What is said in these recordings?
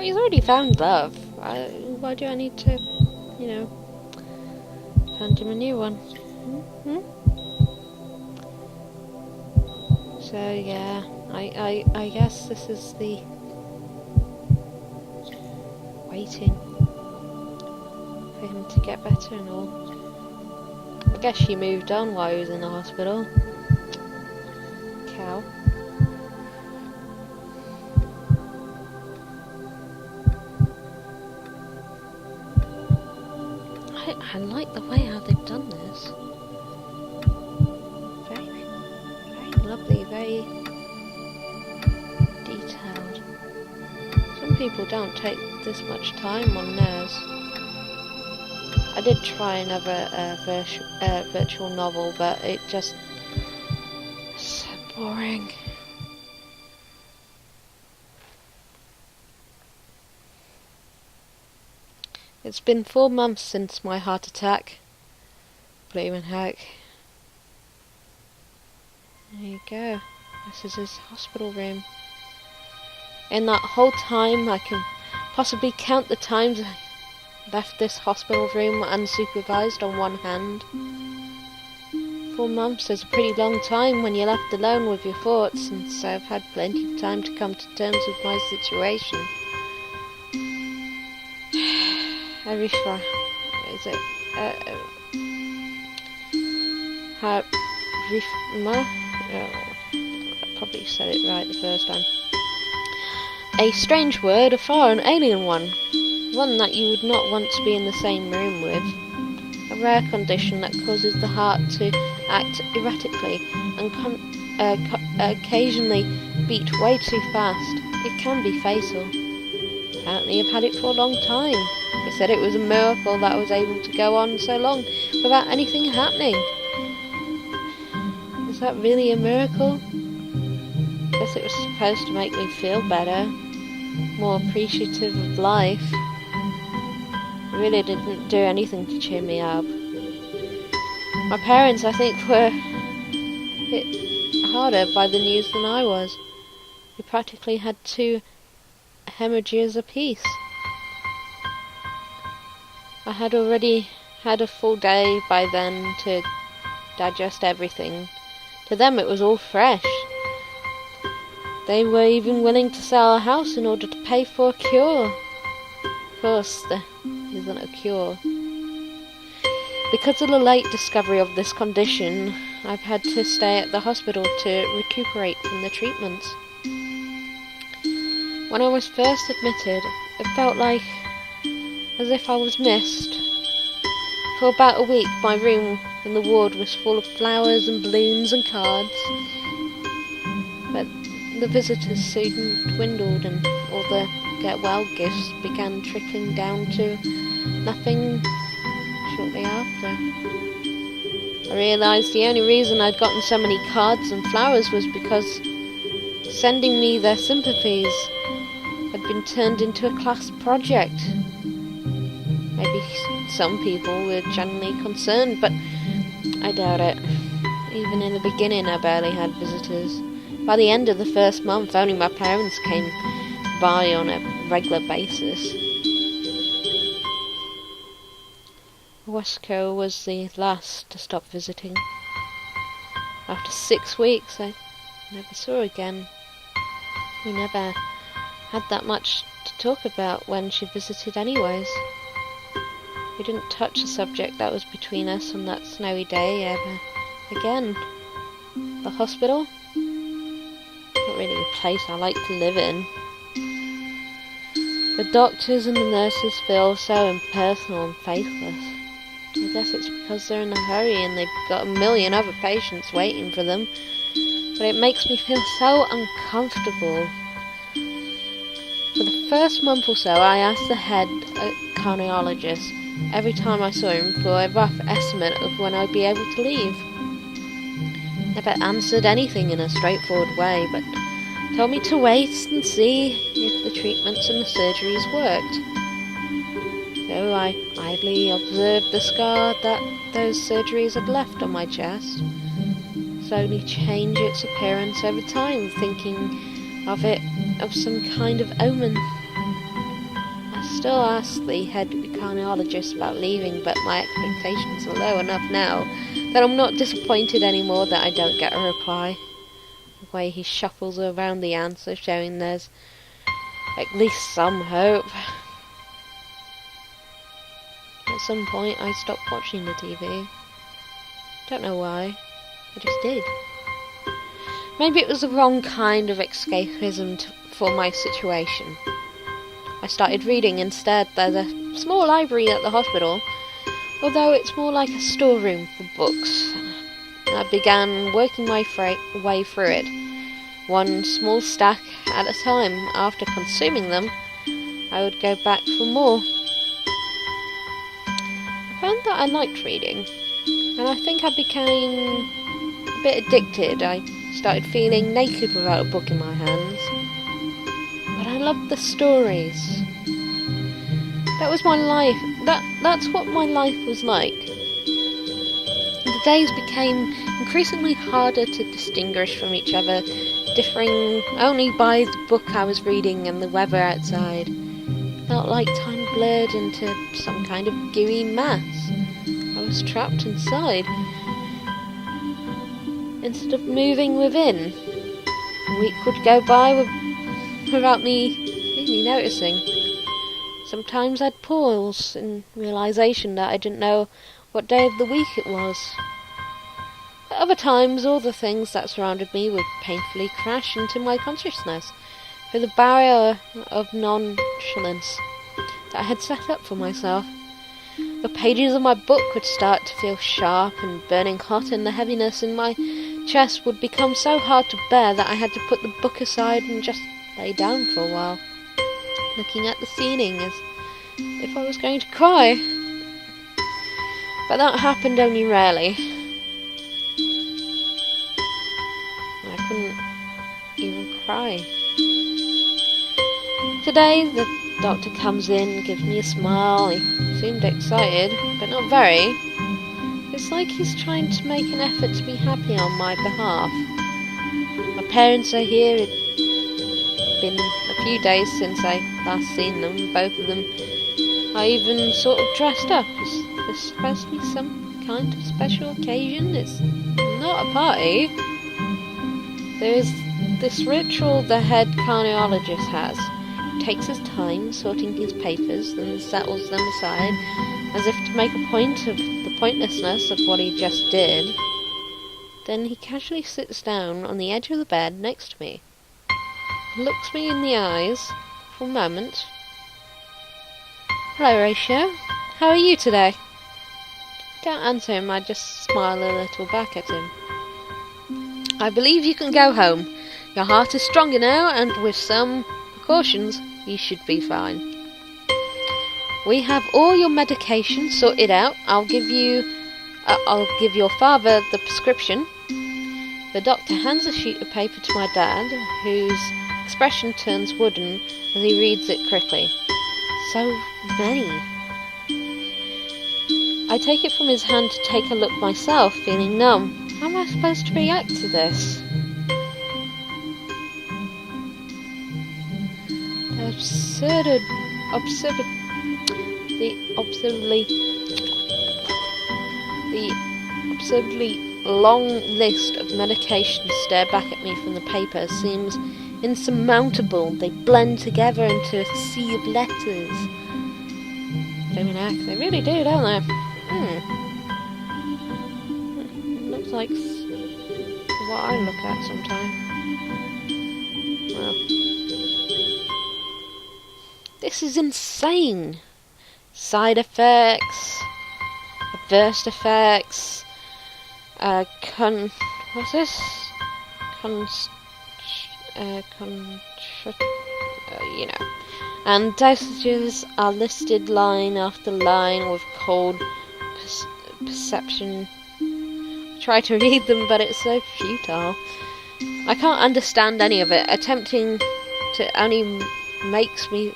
He's already found love. Why do I need to, you know, find him a new one? So yeah, I guess this is the waiting for him to get better and all. I guess she moved on while he was in the hospital. Cow. I like the way how they've done this. Very lovely, very detailed. Some people don't take this much time on theirs. I did try another virtual novel, but it just so boring. It's been 4 months since my heart attack. Bloomin' heck. There you go. This is his hospital room. In that whole time, I can possibly count the times I left this hospital room unsupervised on one hand. 4 months is a pretty long time when you're left alone with your thoughts, and so I've had plenty of time to come to terms with my situation. I probably said it right the first time. A strange word, a foreign alien one that you would not want to be in the same room with. A rare condition that causes the heart to act erratically and occasionally beat way too fast. It can be fatal. Apparently I've had it for a long time. They said it was a miracle that I was able to go on so long without anything happening. Is that really a miracle? I guess it was supposed to make me feel better, more appreciative of life. It really didn't do anything to cheer me up. My parents, I think, were hit harder by the news than I was. They practically had 2 hemorrhages apiece. I had already had a full day by then to digest everything. To them it was all fresh. They were even willing to sell a house in order to pay for a cure. Of course, there isn't a cure. Because of the late discovery of this condition, I've had to stay at the hospital to recuperate from the treatments. When I was first admitted, it felt like as if I was missed. For about a week, my room in the ward was full of flowers and balloons and cards. But the visitors soon dwindled and all the get-well gifts began trickling down to nothing shortly after. I realised the only reason I'd gotten so many cards and flowers was because sending me their sympathies had been turned into a class project. Maybe some people were genuinely concerned, but I doubt it. Even in the beginning, I barely had visitors. By the end of the first month, only my parents came by on a regular basis. Wesko was the last to stop visiting. After 6 weeks, I never saw her again. We never had that much to talk about when she visited anyways. We didn't touch the subject that was between us on that snowy day ever again. The hospital? Not really a place I like to live in. The doctors and the nurses feel so impersonal and faithless. I guess it's because they're in a hurry and they've got a million other patients waiting for them. But it makes me feel so uncomfortable. For the first month or so, I asked the head cardiologist every time I saw him for a rough estimate of when I'd be able to leave. never answered anything in a straightforward way, but told me to wait and see if the treatments and the surgeries worked. So I idly observed the scar that those surgeries had left on my chest slowly change its appearance over time, thinking of it of some kind of omen. I still ask the head cardiologist about leaving, but my expectations are low enough now that I'm not disappointed anymore that I don't get a reply. The way he shuffles around the answer, showing there's at least some hope. At some point I stopped watching the TV. Don't know why, I just did. Maybe it was the wrong kind of escapism for my situation. I started reading instead. There's a small library at the hospital, although it's more like a storeroom for books. I began working my way through it, one small stack at a time. After consuming them, I would go back for more. I found that I liked reading, and I think I became a bit addicted. I started feeling naked without a book in my hands. But I loved the stories. That was my life. That's what my life was like. The days became increasingly harder to distinguish from each other, differing only by the book I was reading and the weather outside. It felt like time blurred into some kind of gooey mass. I was trapped inside, instead of moving within. A week would go by without me really noticing. Sometimes I'd pause in realization that I didn't know what day of the week it was. At other times, all the things that surrounded me would painfully crash into my consciousness through the barrier of nonchalance that I had set up for myself. The pages of my book would start to feel sharp and burning hot, and the heaviness in my chest would become so hard to bear that I had to put the book aside and just lay down for a while, looking at the ceiling as if I was going to cry. But that happened only rarely. I couldn't even cry. Today the doctor comes in, gives me a smile. He seemed excited, but not very. It's like he's trying to make an effort to be happy on my behalf. My parents are here. It's been a few days since I last seen them. Both of them are even sort of dressed up. Is this supposed to be some kind of special occasion? It's not a party. There is this ritual the head cardiologist has. He takes his time sorting his papers, then settles them aside, as if to make a point of the pointlessness of what he just did. Then he casually sits down on the edge of the bed next to me. He looks me in the eyes for a moment. "Hello, Ratio. How are you today?" Don't answer him, I just smile a little back at him. "I believe you can go home. Your heart is stronger now, and with some precautions, you should be fine. We have all your medication sorted out. I'll give your father the prescription." The doctor hands a sheet of paper to my dad, whose expression turns wooden as he reads it quickly. So many. I take it from his hand to take a look myself, feeling numb. How am I supposed to react to this? The absurdly long list of medications stare back at me from the paper seems insurmountable. They blend together into a sea of letters. They really do, don't they? It looks like what I look at sometimes. Well, this is insane. Side effects, adverse effects, what's this? And dosages are listed line after line with cold perception. try to read them, but it's so futile. I can't understand any of it. Attempting to only makes me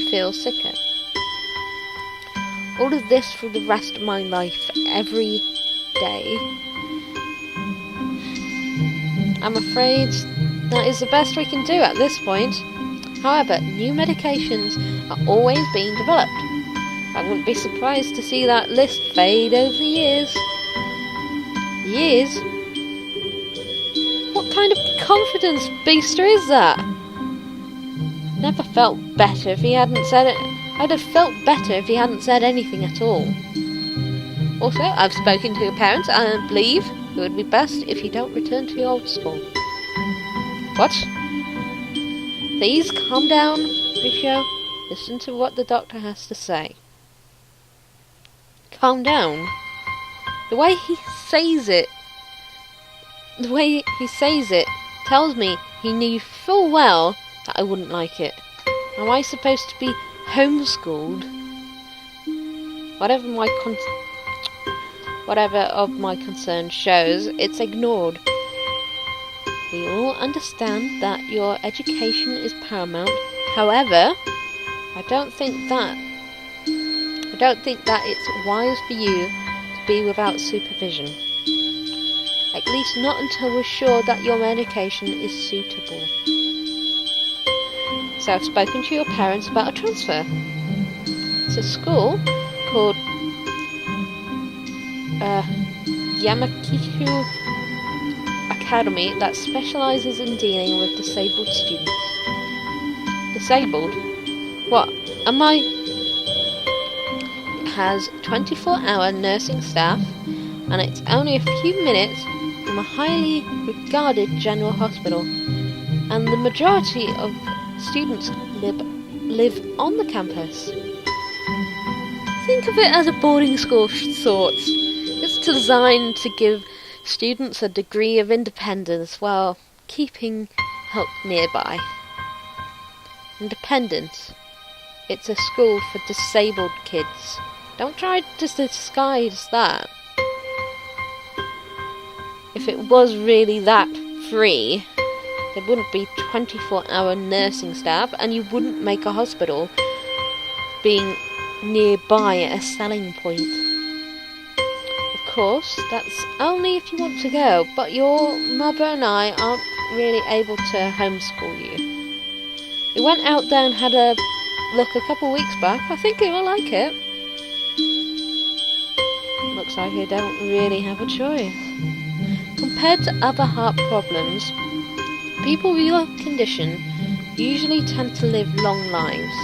feel sicker. All of this for the rest of my life, every day. I'm afraid that is the best we can do at this point. However, new medications are always being developed. I wouldn't be surprised to see that list fade over the years. Years? What kind of confidence booster is that? Never felt better if he hadn't said it. I'd have felt better if he hadn't said anything at all. Also, I've spoken to your parents and I believe it would be best if you don't return to your old school. What? Please calm down, Risho. Listen to what the doctor has to say. Calm down? The way he says it tells me he knew full well that I wouldn't like it. Am I supposed to be homeschooled? Whatever of my concern shows, it's ignored. We all understand that your education is paramount. However, I don't think that it's wise for you to be without supervision. At least not until we're sure that your medication is suitable. So I've spoken to your parents about a transfer. It's a school called Yamaku Academy that specialises in dealing with disabled students. Disabled? What? Am I? It has 24-hour nursing staff, and it's only a few minutes from a highly regarded general hospital, and the majority of students live on the campus. Think of it as a boarding school of sorts. It's designed to give students a degree of independence while keeping help nearby. Independence. It's a school for disabled kids. Don't try to disguise that. If it was really that free, there wouldn't be 24-hour nursing staff, and you wouldn't make a hospital being nearby a selling point. Of course, that's only if you want to go, but your mother and I aren't really able to homeschool you. We went out there and had a look a couple weeks back. I think you will like it. Looks like you don't really have a choice. Compared to other heart problems, people with your condition usually tend to live long lives.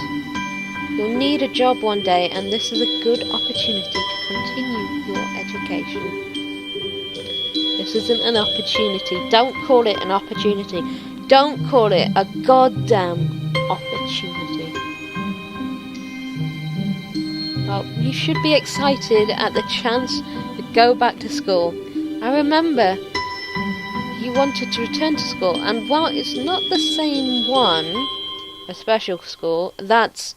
You'll need a job one day, and this is a good opportunity to continue your education. This isn't an opportunity. Don't call it an opportunity. Don't call it a goddamn opportunity. Well, you should be excited at the chance to go back to school. I remember you wanted to return to school, and while it's not the same one, a special school, that's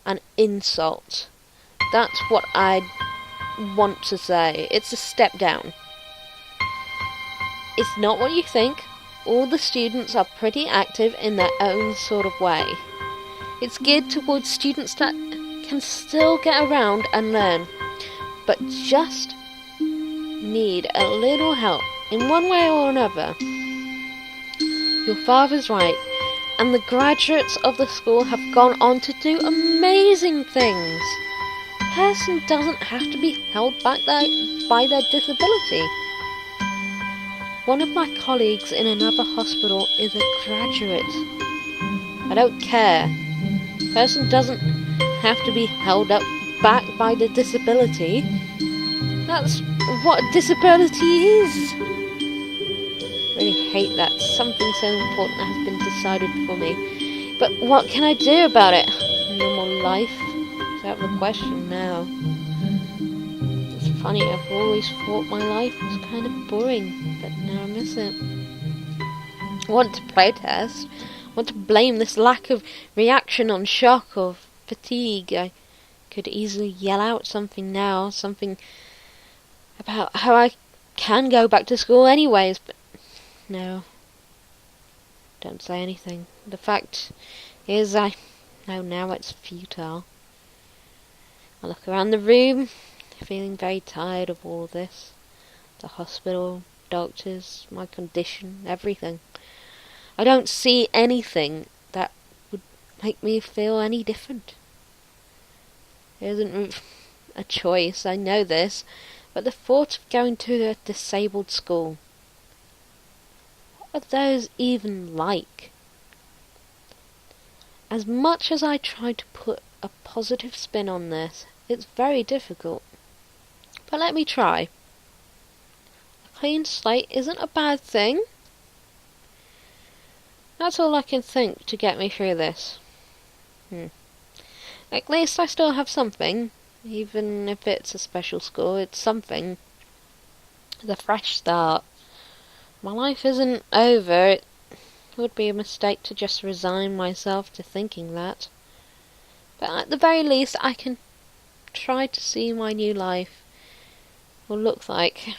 an insult. That's what I want to say. It's a step down. It's not what you think. All the students are pretty active in their own sort of way. It's geared towards students that can still get around and learn, but just need a little help in one way or another. Your father's right, and the graduates of the school have gone on to do amazing things. A person doesn't have to be held back by their disability. One of my colleagues in another hospital is a graduate. I don't care. A person doesn't have to be held back by the disability. That's what a disability is. I really hate that something so important has been decided for me. But what can I do about it? Normal life is out of the question now. It's funny, I've always thought my life was kind of boring, but now I miss it. I want to playtest. I want to blame this lack of reaction on shock or fatigue. I could easily yell out something now, something about how I can go back to school anyways, but no. Don't say anything. The fact is, I know now it's futile. I look around the room, feeling very tired of all this. The hospital, doctors, my condition, everything. I don't see anything that would make me feel any different. There isn't a choice, I know this, but the thought of going to a disabled school, what are those even like? As much as I try to put a positive spin on this, it's very difficult. But let me try. A clean slate isn't a bad thing. That's all I can think to get me through this. At least I still have something. Even if it's a special school, it's something. It's a fresh start. My life isn't over. It would be a mistake to just resign myself to thinking that. But at the very least, I can try to see my new life will look like.